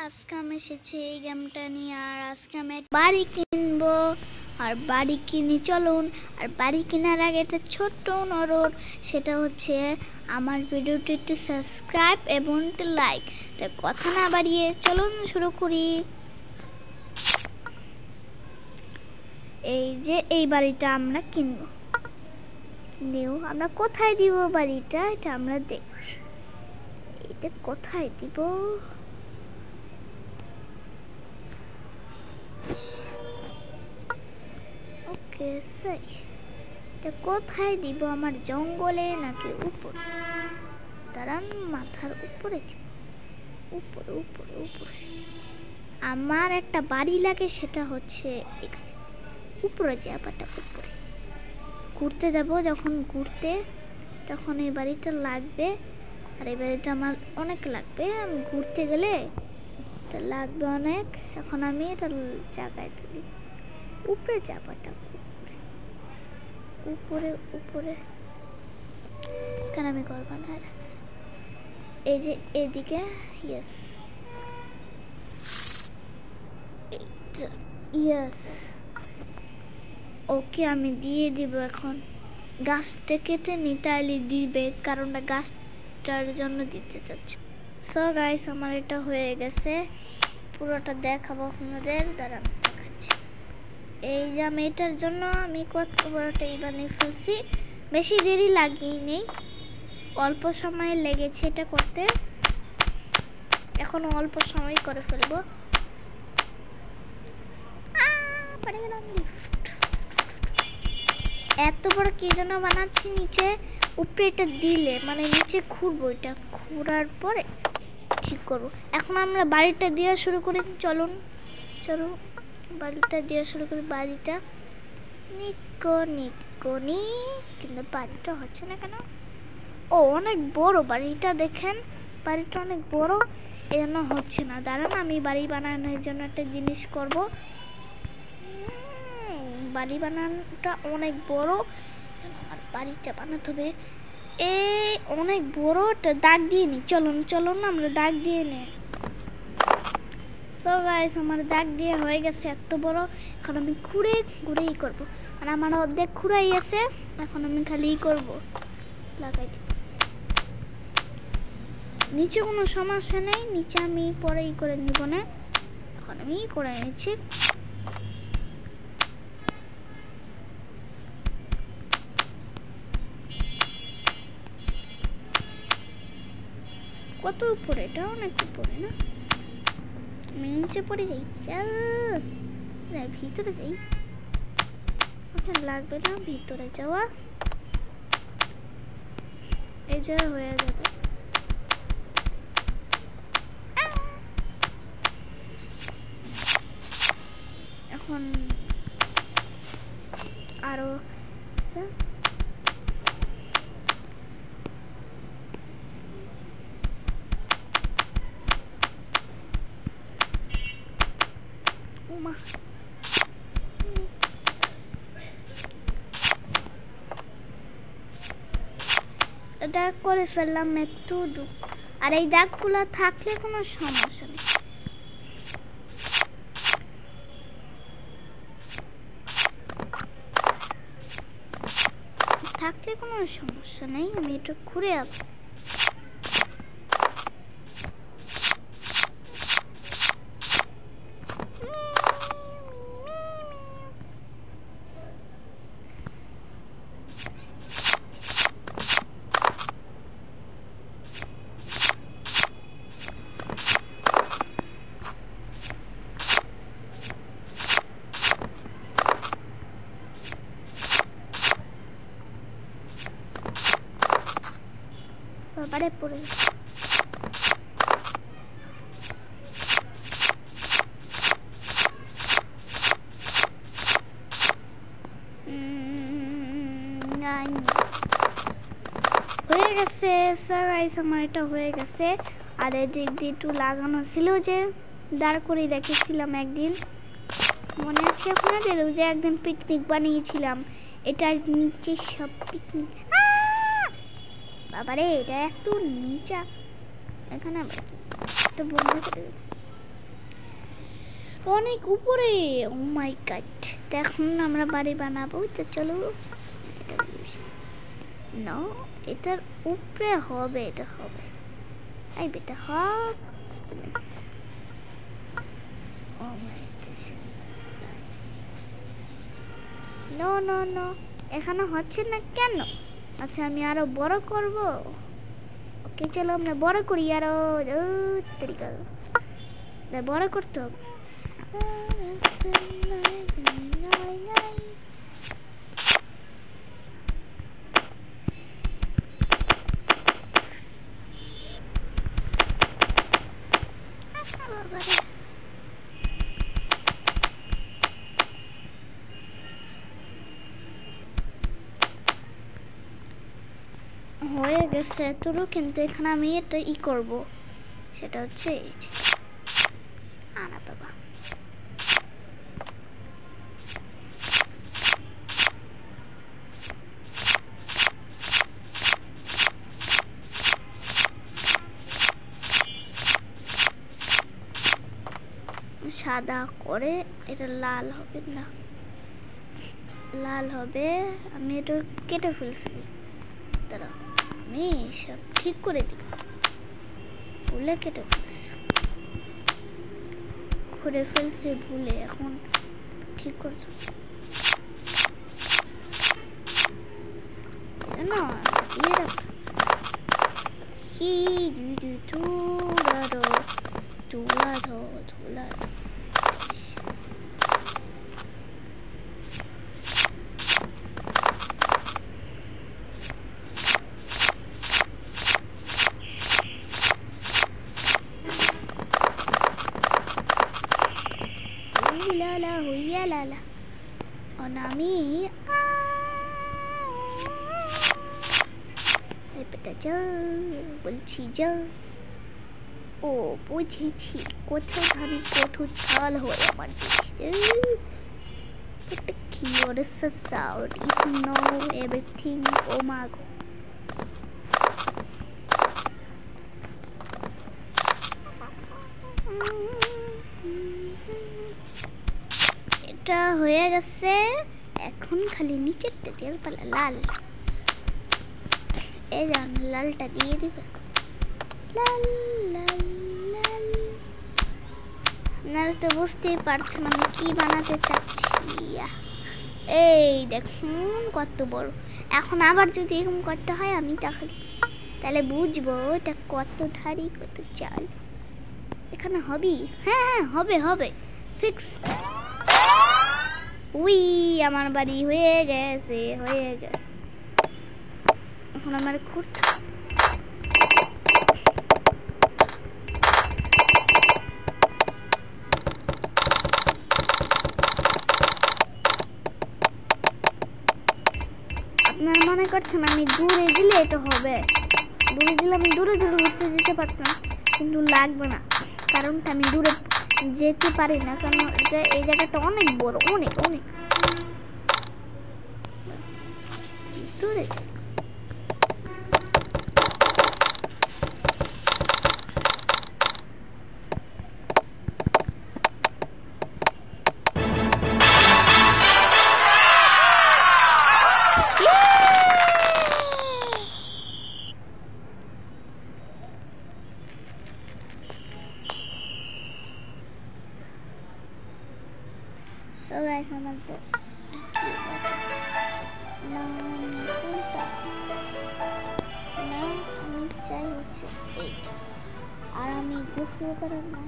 আজকে আমি এসেছি এই গেমটা নিয়ে। আর আজকে আমি বাড়ি কিনবো আর বাড়ি কিনি চলুন। আর বাড়ি কেনার আগে একটা ছোট্ট অনুরোধ, সেটা হচ্ছে আমার ভিডিওটি একটু সাবস্ক্রাইব এবং একটু লাইক। তো কথা না বাড়িয়ে চলুন শুরু করি। এই যে এই বাড়িটা আমরা কিনবো, আমরা কোথায় দিব বাড়িটা এটা আমরা দেখছি। এটা কোথায় দিব? ওকে সাইজ এটা কোথায় দিব? আমার জঙ্গলে নাকি উপরে? দাঁড়ান, মাথার উপরে দিব। উপরে উপরে উপরে আমার একটা বাড়ি লাগে, সেটা হচ্ছে এখানে উপরে যাবাটা। উপরে ঘুরতে যাব, যখন ঘুরতে তখন এই বাড়িটা লাগবে। আর এই বাড়িটা আমার অনেক লাগবে, আমি ঘুরতে গেলে এটা লাগবে অনেক। এখন আমি এটা জায়গায় তুলি উপরে যাবাটা। উপরে উপরে কেন আমি করবো না? এই যে এদিকে, ইয়েস ইয়েস ওকে আমি দিয়ে দিব। এখন গাছটা কেটে নিতালি দিবে, কারণ গাছটার জন্য দিতে চাচ্ছে। সো গাইস, আমার এটা হয়ে গেছে, পুরোটা দেখাবো আপনাদের। দাঁড়ান দেখাচ্ছি। এই যে আমি এটার জন্য আমি কত বড়টাই বানিয়ে ফেলছি, বেশি দেরি লাগিয়ে অল্প সময় লেগেছে এটা করতে। এখন অল্প সময় করে ফেলবো। এত বড় কি জন্য বানাচ্ছি, নিচে উপরে এটা দিলে মানে নিচে খুঁড়বো, এটা খুঁড়ার পরে ঠিক করবো। এখন আমরা বাড়িটা দেওয়া শুরু করি, চলুন চলো বাড়িটা দেওয়া শুরু করি। বাড়িটা নিকো নিকোনি, কিন্তু বাড়িটা হচ্ছে না কেন? ও অনেক বড় বাড়িটা, দেখেন বাড়িটা অনেক বড়, এই জন্য হচ্ছে না। দাঁড়ান, আমি বাড়ি বানানোর জন্য একটা জিনিস করব। বাড়ি বানানোটা অনেক বড়, আমার বাড়িটা বানাতে হবে। এই অনেক বড় একটা দাগ দিয়ে নি, চলুন চলুন আমরা দাগ দিয়ে নিই। সো গাইস, আমার দাগ দিয়ে হয়ে গেছে এত বড়। এখন আমি ঘুরে ঘুরেই করব, আর আমার অর্ধেক ঘুরাই আছে। এখন আমি খালি করব, লাগাই দিব। নিচে কোনো সমস্যা নেই, নিচে আমি পরেই করে নিব না, এখন আমি করে নিচ্ছি। কত উপরে? এটা অনেক উপরে না? আমি নিচে পড়ে যাই, চল ভিতরে যাই। ওখানে লাগবে না ভিতরে যাওয়া, এই যে হয়ে যাবে। এখন আরো দাগ করে ফেললাম একটু, আর এই দাগগুলো থাকলে কোনো সমস্যা নেই। থাকলে কোনো সমস্যা নেই, আমি এটা ঘুরে আসবো। বাবারে পড়ে হয়ে গেছে। গাইস, আমার এটা হয়ে গেছে। আর এদিক দিয়ে একটু লাগানো ছিল, যে দাঁড় করে রেখেছিলাম একদিন, মনে আছে আপনাদের? যে একদিন পিকনিক বানিয়েছিলাম, এটার নিচে সব পিকনিক। বাবারে এটা একটু নিচা, এখানে আবার কি একটা বন্ধ করে দিল। অনেক উপরে। ও মাই গড, এখন আমরা বাড়ি বানাবো। তো চলো, এটা না, এটার উপরে হবে, এটা হবে। এই বেটা হপ। ও মাই নো নো নো, এখানে হচ্ছে না কেন? আচ্ছা, আমি আরো বড় করব। ওকে চলো আমরা বড় করি আরো। তরিকা বড় করতে হবে। হয়ে গেছে তোরও, কিন্তু এখানে আমি এটা করব, সেটা হচ্ছে এই যে আনা বাবা। সাদা করে এটা লাল হবে না, লাল হবে। আমি এটা কেটে ফেলছি, দাঁড়াও আমি সব ঠিক করে দিব। ভুলে কেটে ফেলছি ভুলে, এখন ঠিক করতে না দিয়ে রাখ। ধুলা ধুলা লালা হইয়া লালা অনামি বেটা যা বলছি যা। ও বুঝেছি, কোথাও ভাবি কত চাল হয় আমার দেখতে। But the keyboard is so sound, it's know everything. Oh my god. এটা হয়ে গেছে, এখন খালি নিচের থেকে পালা লাল। এই জান লালটা দিয়ে দিবে, লাল লাল লাল। আপনারা তো বুঝতেই পারছেন আমি কি বানাতে চাচ্ছি। এই দেখুন কত বড়। এখন আবার যদি এরকম করতে হয় আমি তাহলে বুঝবো এটা কত ধারি কত চাল। এখানে হবি? হ্যাঁ হ্যাঁ হবে হবে, ফিক্স। উই আমার বাড়ি হয়ে গেছে, হয়ে গেছে। এখন আমার খুঁড়তে আপনারা মনে করছেন আমি দূরে দিলে এটা হবে, দূরে দিলে আমি দূরে দূরে ঘুরতে যেতে পারতাম, কিন্তু লাগবে না। কারণটা আমি দূরে যেতে পারি না, কারণ এটা এই জায়গাটা অনেক বড়, অনেক অনেক দূরে। So guys, আমাদের না আমি চাই হচ্ছে এইটা, আর আমি গোসল করার না।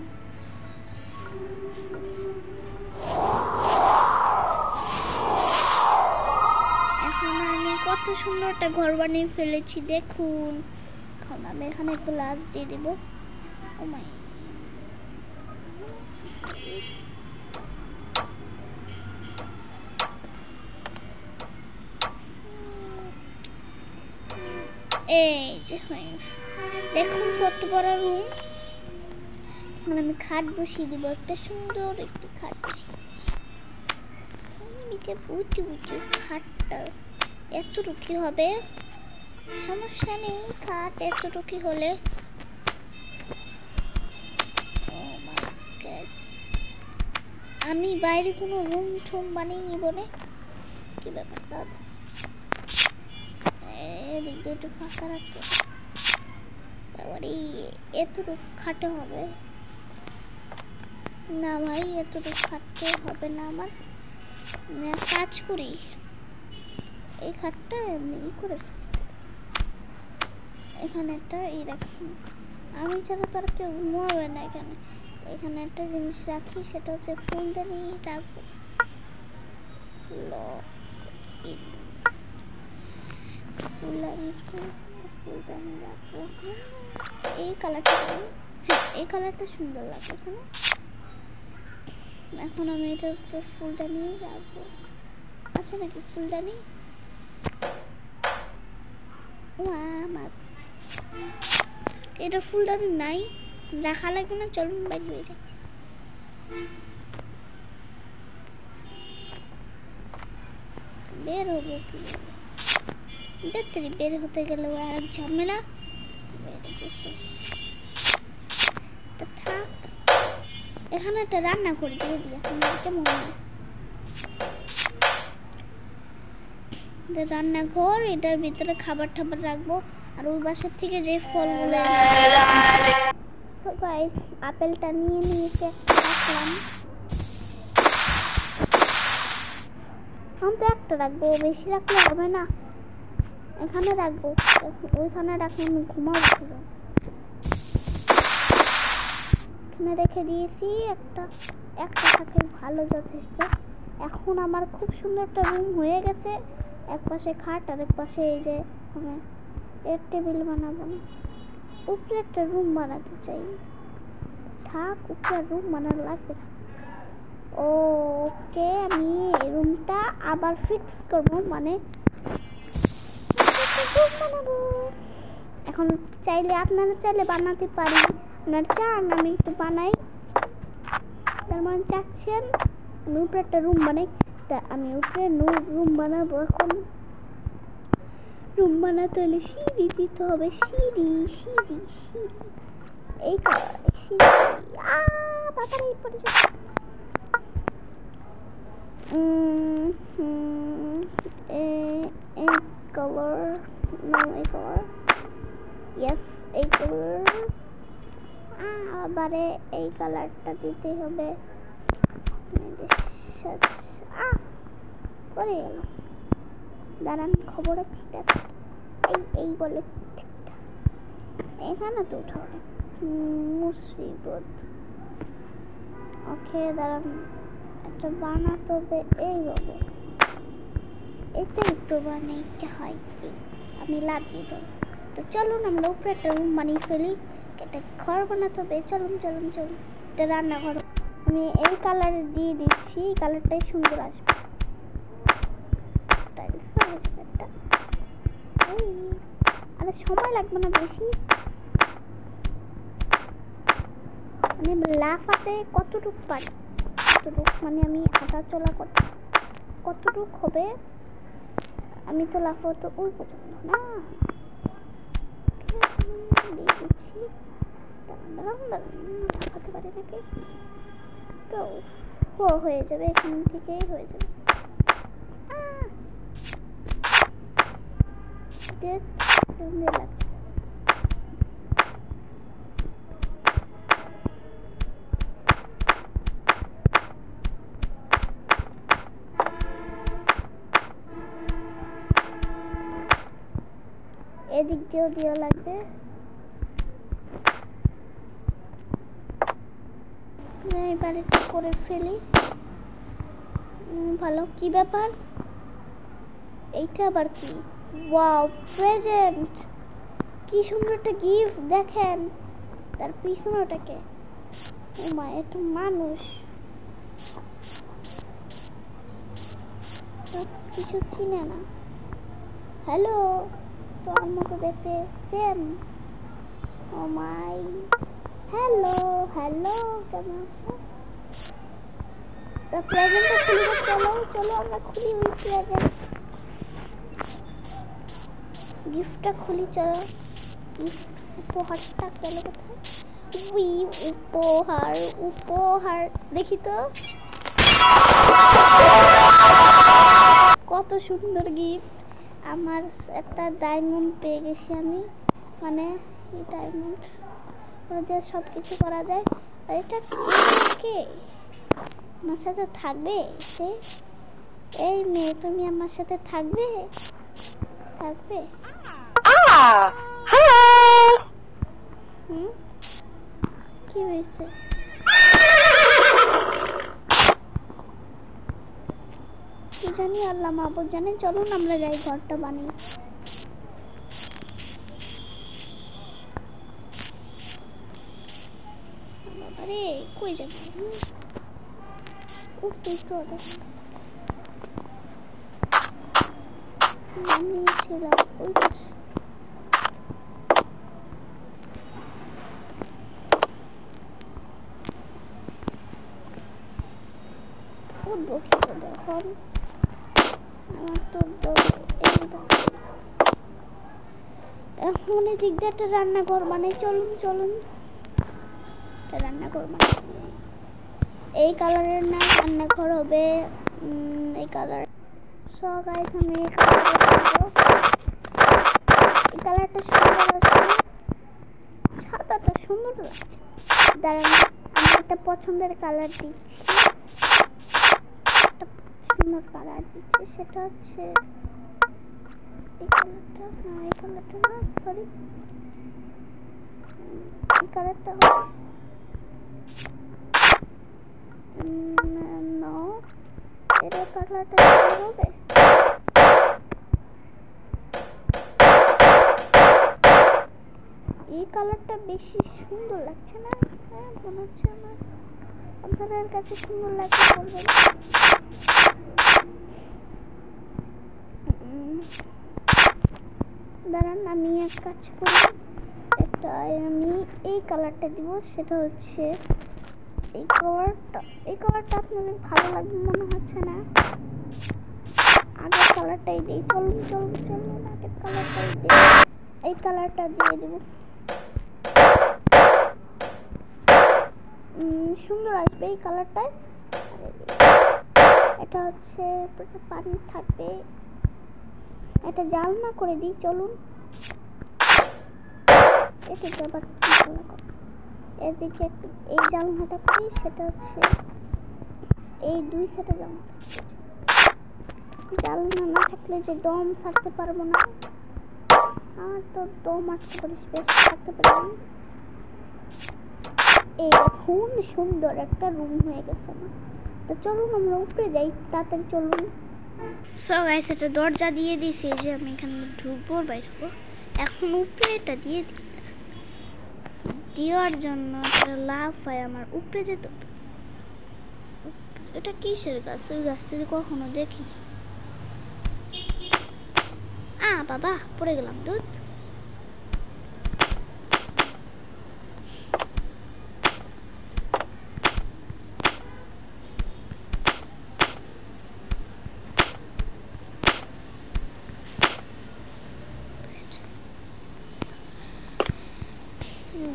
এখন আমি কত সুন্দর একটা ঘর বানিয়ে ফেলেছি দেখুন। এখন আমি এখানে একটু লাচ দিয়ে দিব। ও মাই, এই যে দেখুন কত বড় রুম। এখন আমি খাট বসিয়ে দিব, একটা সুন্দর একটু খাট বসিয়ে বুঝি বুঝি। খাটটা এতটুকু হবে, সমস্যা নেই, খাট এতটুকু হলে। ও মাই গড, আমি বাইরে কোনো রুম ঠুম বানিয়ে নিব না। কি ব্যাপার দাদা, এদিক দিয়ে একটু ফাঁকা রাখতে তারপরে এতটুকু খাটে হবে না ভাই, এতটুকু খাটতে হবে না আমার। কাজ করি, এই খাটটা এমনি করে এখানে একটা এই রাখছি। আমি ছাড়া তো আর কেউ ঘুমাবে না এখানে। এখানে একটা জিনিস রাখি, সেটা হচ্ছে ফুলদানি রাখবো। ফুলদানি রাখবো এই কালারটা। হ্যাঁ, এই কালারটা সুন্দর লাগবে এখানে। এখন আমি এটার উপরে ফুলদানি রাখবো। আচ্ছা নাকি ফুলদানি এটা ফুলদানি নাই, রাখা লাগবে না। চলুন বাইরে হয়ে যায়। বের হবো কি দেখতে, বের হতে গেলে আর ঝামেলা। থাক, এখানে একটা রান্না করে দিয়ে দিই। কেমন হয় রান্নাঘর, এটার ভিতরে খাবার টাবার রাখবো। আর ওই বাসার থেকে যে ফলগুলো আপেলটা নিয়ে নিয়েছি একটা রাখলাম। আমি তো একটা রাখবো, বেশি রাখলে হবে না। এখানে রাখবো, ওইখানে রাখলে আমি ঘুমাবো। এখানে রেখে দিয়েছি একটা, একটা থাকে ভালো, যথেষ্ট। এখন আমার খুব সুন্দর একটা রুম হয়ে গেছে। এক পাশে খাট আর এক পাশে এই যে আমি এর টেবিল বানাবো না, উপরে একটা রুম বানাতে চাই। থাক, উপরে রুম বানানো লাগবে না। ওকে, আমি এই রুমটা আবার ফিক্স করবো, মানে বানাবো। এখন চাইলে আপনারা চাইলে বানাতে পারি, আপনারা চান আমি একটু বানাই, তার মানে চাচ্ছেন আমি উপরে একটা রুম বানাই। তা আমি উপরে রুম বানাবো। এখন রুম বানাতে হলে সিঁড়ি দিতে হবে। সিঁড়ি সিঁড়ি সিঁড়ি এই কালার সিঁড়ি। বাবার এই পড়ে যাবে। এই কালার না, এই কালার, ইয়েস এই কালার। আবারে এই কালারটা দিতে হবে। করে গেল, দাঁড়ান খবর আছে। এই বলে এখানে তো উঠাও মুসিবত। ওকে দাঁড়ান, একটা বানাতে হবে এইভাবে। এটাই তো বানাইতে হয়, আমি লাভ দিয়ে দেবো। তো চলুন আমরা উপরে একটা রুম বানিয়ে ফেলি। একটা ঘর বানাতে হবে। চলুন চলুন চলুন, এটা রান্নাঘর। আমি এই কালার দিয়ে দিচ্ছি, এই কালারটাই সুন্দর আসবে। আরে সময় লাগবে না বেশি। মানে লাফাতে কতটুকু পারি, কতটুকু মানে আমি হাঁটা চলা করতে কতটুকু হবে। আমি তো লাফাতে ওই পর্যন্ত না দিয়ে দিচ্ছি। লাফাতে পারি নাকি, তো হয়ে যাবে, এখান থেকেই হয়ে যাবে। সুন্দর লাগছে। এদিক দিয়েও দেওয়া লাগবে। এবার এটা করে ফেলি। ভালো, কি ব্যাপার এইটা আবার কি? ওয়াও, প্রেজেন্ট, কি সুন্দর একটা গিফট। দেখেন তার পিছনে ওটাকে, ও মা, এটা মানুষ কিছু চিনে না। হ্যালো, তোর মতো দেখতে সেম। ও মাই, হ্যালো হ্যালো, কেমন আছো? তা প্রেজেন্টটা খুলি, চলো চলো আমরা খুলি ওই প্রেজেন্ট, গিফটটা খুলি। চলো, গিফট উপহারটা গেল কোথায়? উপহার উপহার দেখি তো। কত সুন্দর গিফট! আমার একটা ডায়মন্ড পেয়ে গেছি আমি, মানে এই ডায়মন্ড দিয়ে সব কিছু করা যায়। আর এটা কে আমার সাথে থাকবে? সে এই মেয়ে, তুমি আমার সাথে থাকবে? থাকবে? কি হয়েছে? কি জানি, আল্লাহ মাহবুব জানে। চলুন আমরা যাই, ঘরটা বানাই। বাবারে, কই যাবে? উঠতেই তো নামিয়েছিলাম ওই পাশে। উঠবো কি করে এখন? আমার তো এখন এদিক দিয়ে একটা রান্নাঘর মানে, চলুন চলুন একটা রান্নাঘর মানে। এই কালারের না রান্নাঘর হবে, এই কালার। সো গাইস, আমি এই কালারটা সুন্দর আছে, সাদাটা সুন্দর লাগছে। দাঁড়ান, আমি একটা পছন্দের কালার দিচ্ছি, একটা সুন্দর কালার দিচ্ছি। সেটা হচ্ছে এই কালারটা না, এই কালারটা না, সরি, এই কালারটা হবে না, এর কালারটা হবে। এই কালারটা বেশি সুন্দর লাগছে না? হ্যাঁ, মনে হচ্ছে আমার। আপনাদের কাছে সুন্দর লাগছে বলবেন। দাঁড়ান, আমি এক কাজ করি, একটা আমি এই কালারটা দিব। সেটা হচ্ছে এই কালারটা। এই কালারটা আপনাদের ভালো লাগবে মনে হচ্ছে না? আগের কালারটাই দিই। চলুন চলুন চলুন, আগের কালারটাই দিই। এই কালারটা দিয়ে দেব, সুন্দর আসবে এই কালারটায়। এটা হচ্ছে পানি থাকবে। এটা জানলা করে দিই, চলুন। এদিকে আবার এদিকে এই জানলাটা করি। সেটা হচ্ছে এই দুই সেটা জানলা। জানলা না থাকলে যে দম থাকতে পারবো না, আর তো দম আটকে পড়িস, বেশ থাকতে পারবো। এই দেখুন, সুন্দর একটা রুম হয়ে গেছে না? তো চলুন আমরা উপরে যাই, তাড়াতাড়ি চলুন। সো গাইস, এটা দরজা দিয়ে দিয়েছি যে আমি এখানে ঢুকবো বাইর হবো। এখন উপরে এটা দিয়ে দিই, দেওয়ার জন্য একটা লাভ হয় আমার, উপরে যেত। এটা কিসের গাছ? ওই গাছটা কখনো দেখিনি। বাবা, পড়ে গেলাম। দুধ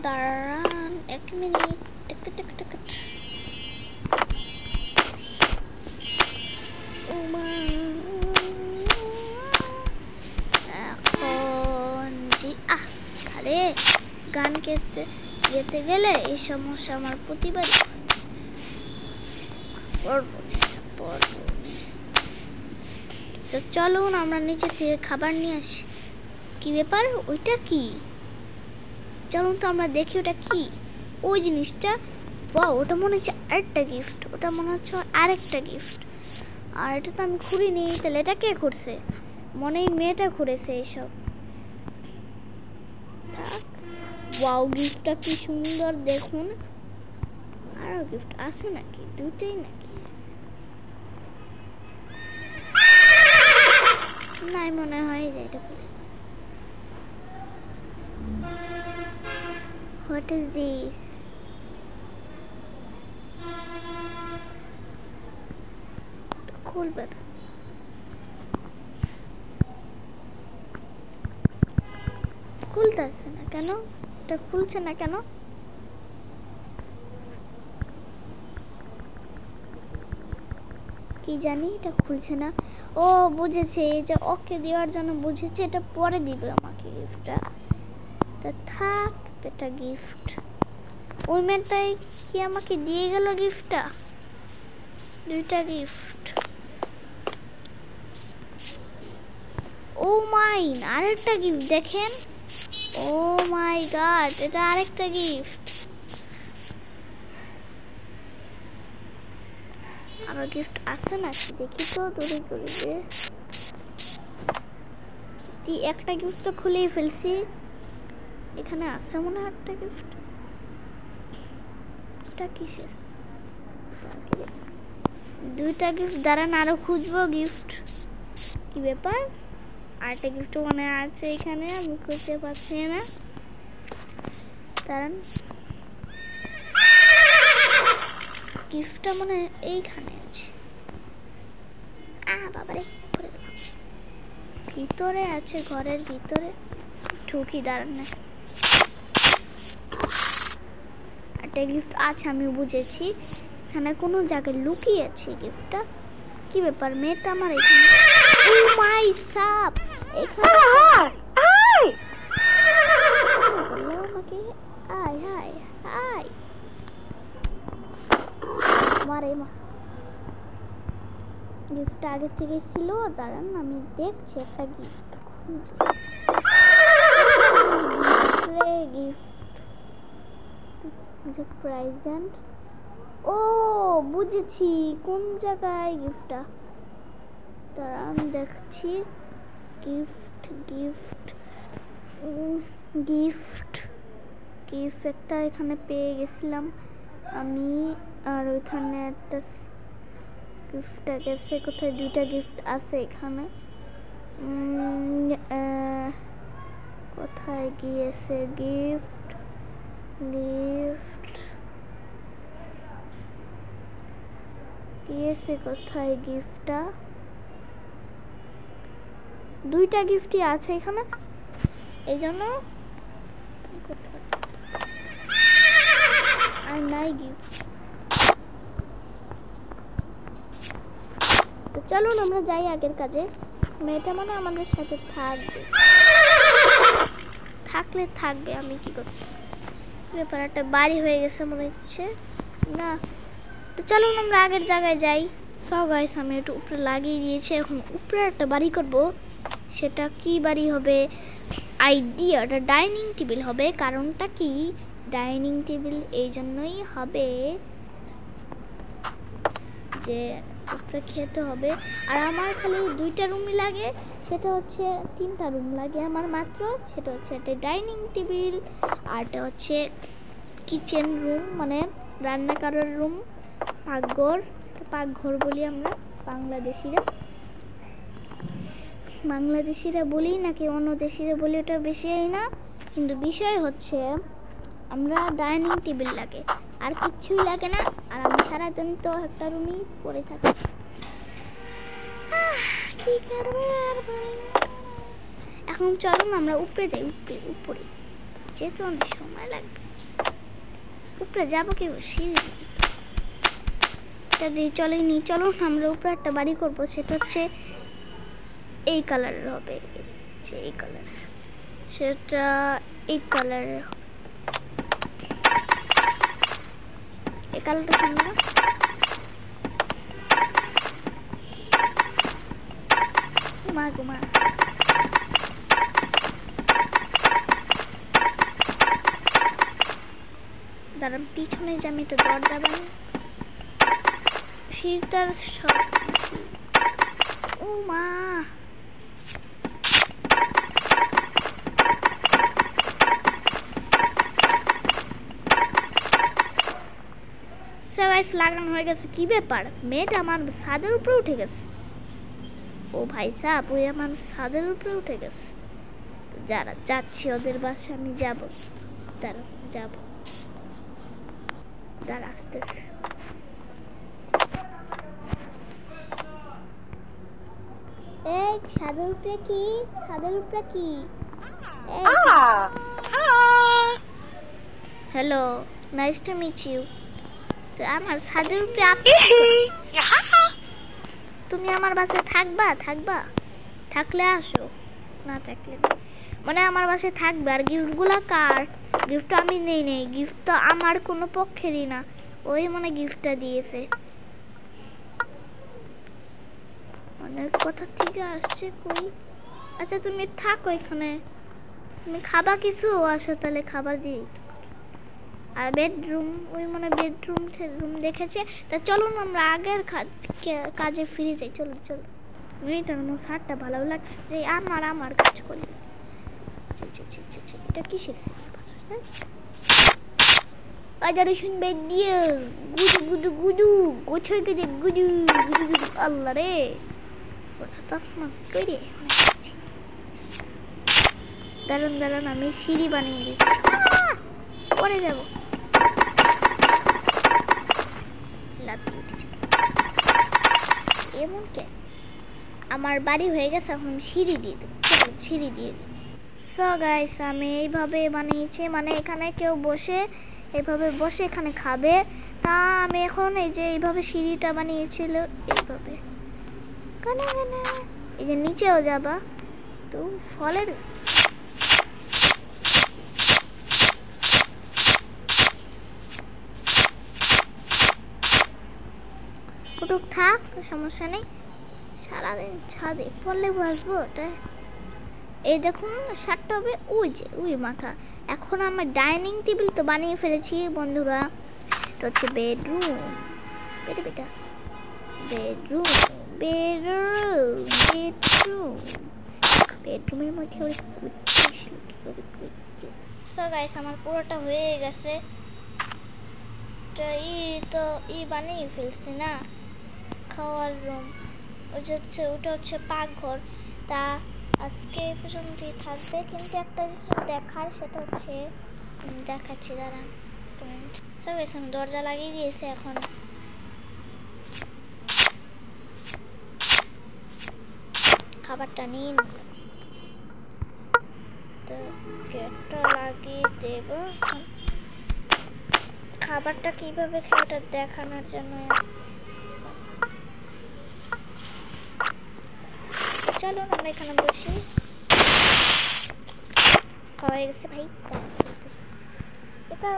দাঁড়ান, 1 মিনিট। এখন জি আরে গান গেতে গেলে এই সমস্যা আমার প্রতিবারই। তো চলুন আমরা নিচে থেকে খাবার নিয়ে আসি। কি ব্যাপার? ওইটা কি? চলুন তো আমরা দেখি ওটা কি। ওই জিনিসটা, ওটা মনে হচ্ছে আরেকটা গিফট। ওটা মনে হচ্ছে আরেকটা গিফট। আর এটা তো আমি খুঁড়িনি, তাহলে এটা কে খুঁড়ছে? মনে হয় মেয়েটা খুঁড়েছে এইসব। ওয়াও, গিফটটা কি সুন্দর দেখুন। আরো গিফট আছে নাকি? দুটোই নাকি? নাই মনে হয় যে এটা খুলে। What is this? খুলবে না। খুলতেছে না কেন? এটা খুলছে না কেন? কি জানি এটা খুলছে না। ও বুঝেছে, এই যে ওকে দেওয়ার জন্য বুঝেছে এটা পরে দিবে আমাকে গিফটটা। তা থাক, এটা গিফট। ওই মেয়েটাই কি আমাকে দিয়ে গেল গিফটটা, 2টা গিফট। ও মাইন, আরেকটা গিফট দেখেন। ও মাই গড, এটা আরেকটা গিফট। আরো গিফট আছে নাকি দেখি তো, দূরে করে দে। একটা গিফট তো খুলেই ফেলছি, এখানে আছে মনে হয় একটা গিফট। এটা কিসের? 2টা গিফট, দাঁড়ান আরো খুঁজবো গিফট। কি ব্যাপার, আরেকটা গিফট মনে আছে এখানে, আমি খুঁজতে পারছি না। দাঁড়ান, গিফটটা মনে হয় এইখানে আছে। বাবারে, ভিতরে আছে, ঘরের ভিতরে ঢুকি। দাঁড়ান না, একটা গিফট আছে, আমি বুঝেছি এখানে কোনো জায়গায় লুকিয়ে আছে গিফটটা। কি ব্যাপার, মেয়েটা আমার এখানে। ও মাই সাপ, এখানে আমাকে আয় আয় আয় মারে মা। গিফটটা আগে থেকে ছিল, দাঁড়ান আমি দেখছি একটা গিফট খুঁজে। Gift present. ও বুঝেছি কোন জায়গায় গিফটটা, দাঁড়ান দেখছি। গিফট গিফট গিফট গিফট একটা এখানে পেয়ে গেছিলাম আমি, আর ওইখানে একটা গিফটটা গেছে কোথায়। 2টা গিফট আছে এখানে, কোথায় গিয়েছে গিফট? গিফট গিয়েছে কোথায় গিফটটা? 2টা গিফটই আছে এখানে, এই জন্য আর নাই গিফট। তো চলুন আমরা যাই আগের কাজে। মেয়েটা মানে আমাদের সাথে থাকবে, থাকলে থাকবে, আমি কি করব। ব্যাপার একটা বাড়ি হয়ে গেছে মনে হচ্ছে না। তো চলুন আমরা আগের জায়গায় যাই। সো গাইস, আমি একটু উপরে লাগিয়ে দিয়েছি, এখন উপরে একটা বাড়ি করব। সেটা কি বাড়ি হবে? আইডিয়াটা ডাইনিং টেবিল হবে। কারণটা কি, ডাইনিং টেবিল এই জন্যই হবে যে উপরে খেতে হবে। আর আমার খালি 2টা রুমই লাগে, সেটা হচ্ছে 3টা রুম লাগে আমার মাত্র। সেটা হচ্ছে একটা ডাইনিং টেবিল, আর এটা হচ্ছে কিচেন রুম, মানে রান্না করার রুম, পাকঘর। পাকঘর বলি আমরা বাংলাদেশিরা বলি নাকি অন্য দেশিরা বলি ওটা বেশি না, কিন্তু বিষয় হচ্ছে আমরা ডাইনিং টেবিল লাগে, আর কিচ্ছুই লাগে না। আর আমি সারাদিন তো একটা রুমই পড়ে থাকি, কি করবে আর। এখন চলুন আমরা উপরে যাই। উপরে যেতে অনেক সময় লাগবে, উপরে যাবো কি সিঁড়ি দিয়ে চলেনি। চলুন আমরা উপরে একটা বাড়ি করবো, সেটা হচ্ছে এই কালারের হবে, এই কালার, সেটা এই কালারের। এই কালারটা সুন্দর না? মা গো মা, দাঁড়ান পিছনে যে আমি তো দরজা বানাই, শীতটার সব। ও মা, সবাই লাগানো হয়ে গেছে। কি ব্যাপার, মেয়েটা আমার ছাদের উপরে উঠে গেছে। ও ভাই সাহেব, ওই আমার ছাদের উপরে উঠে গেছে। যারা যাচ্ছি ওদের বাসে আমি যাবো, দাঁড়া যাবো, দাঁড়া আসতেছে। এই ছাদের উপরে কি, ছাদের উপরে কি? Hello, nice to meet you. তো আমার ছাদের উপরে আপনি তুমি আমার বাসায় থাকবা থাকলে আসো, না থাকলে মানে আমার বাসায় থাকবে। আর গিফটগুলো কার? গিফট তো আমি নেই, গিফট তো আমার কোনো পক্ষেরই না, ওই মানে গিফটটা দিয়েছে। অনেক কথা থেকে আসছে কই। আচ্ছা তুমি থাকো এখানে, তুমি খাবা কিছু? আসো তাহলে খাবার দিই। আর বেডরুম, ওই মানে বেডরুম দেখেছে। তা চলো না আমরা আগের কাজে ফিরে যাই। চলো মেয়েটার আমার শার্টটা ভালো লাগছে যে আমার কাজ করি। এটা কিসের বাজারে শুনবে দিয়ে গুদু গোছাই গেছে গুদু আল্লাহ রে, ওটা তসমাস করে দাঁড়ান আমি সিঁড়ি বানিয়ে দিচ্ছি, পরে যাব। এমন কে আমার বাড়ি হয়ে গেছে, এখন সিঁড়ি দিয়ে দেবো। সিঁড়ি দিয়ে দিই। সো গাইস আমি এইভাবে বানিয়েছি, মানে এখানে কেউ বসে এইভাবে বসে এখানে খাবে। তা আমি এখন এই যে এইভাবে সিঁড়িটা বানিয়েছিল, এইভাবে এই যে নিচেও যাবা তো ফলের ওটুক থাক, সমস্যা নেই। সারাদিন ছাদে পড়লে বসবো ওটা। এই দেখুন শার্টটা হবে ওই মাথা। এখন আমার ডাইনিং টেবিল তো বানিয়ে ফেলেছি বন্ধুরা। এটা হচ্ছে বেডরুম, বেডরুমের মধ্যে ওই সো গাইস আমার পুরোটা হয়ে গেছে। বানিয়ে ফেলছি না, খাওয়ার রুম। ওটা হচ্ছে পাকঘর। তা আজকে এই পর্যন্তই থাকবে, কিন্তু একটা জিনিস দেখার, সেটা হচ্ছে দেখাচ্ছি, দাঁড়ান সব এসে আমি দরজা লাগিয়ে দিয়েছি। এখন খাবারটা নিয়ে নিলাম, তো গেটটা লাগিয়ে দেব। খাবারটা কিভাবে খাওয়াটা দেখানোর জন্য চলো আমরা এখানে বসি। খাওয়া হয়ে গেছে ভাই, এটা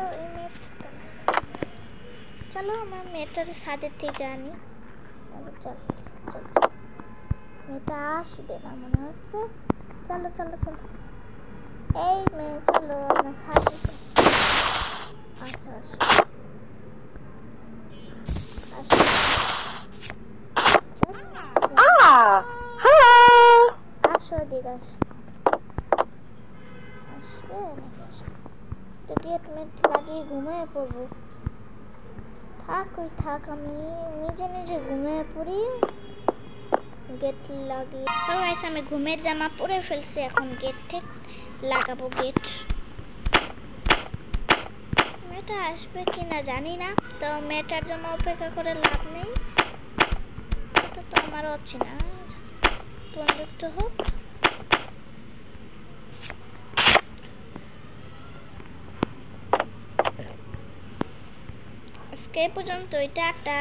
চলো আমার মেয়েটার সাথে থেকে আনি। চল মেয়েটা আসবে না মনে হচ্ছে। চলো এই মেয়ে চলো আমার সাথে। আসো দিকে আসবে নাকি? আসবে তো গেট লাগিয়ে ঘুমিয়ে পড়বো। থাক আমি নিজে ঘুমিয়ে পড়ি। গেট লাগিয়ে আমি ঘুমের জামা পরে ফেলছি, এখন গেট লাগাবো। মেয়েটা আসবে কিনা জানি না, তো মেয়েটার জন্য অপেক্ষা করে লাভ নেই। এটা তো আমার হচ্ছে না, বন্ধুত্ব হোক। আজকে পর্যন্ত এটা একটা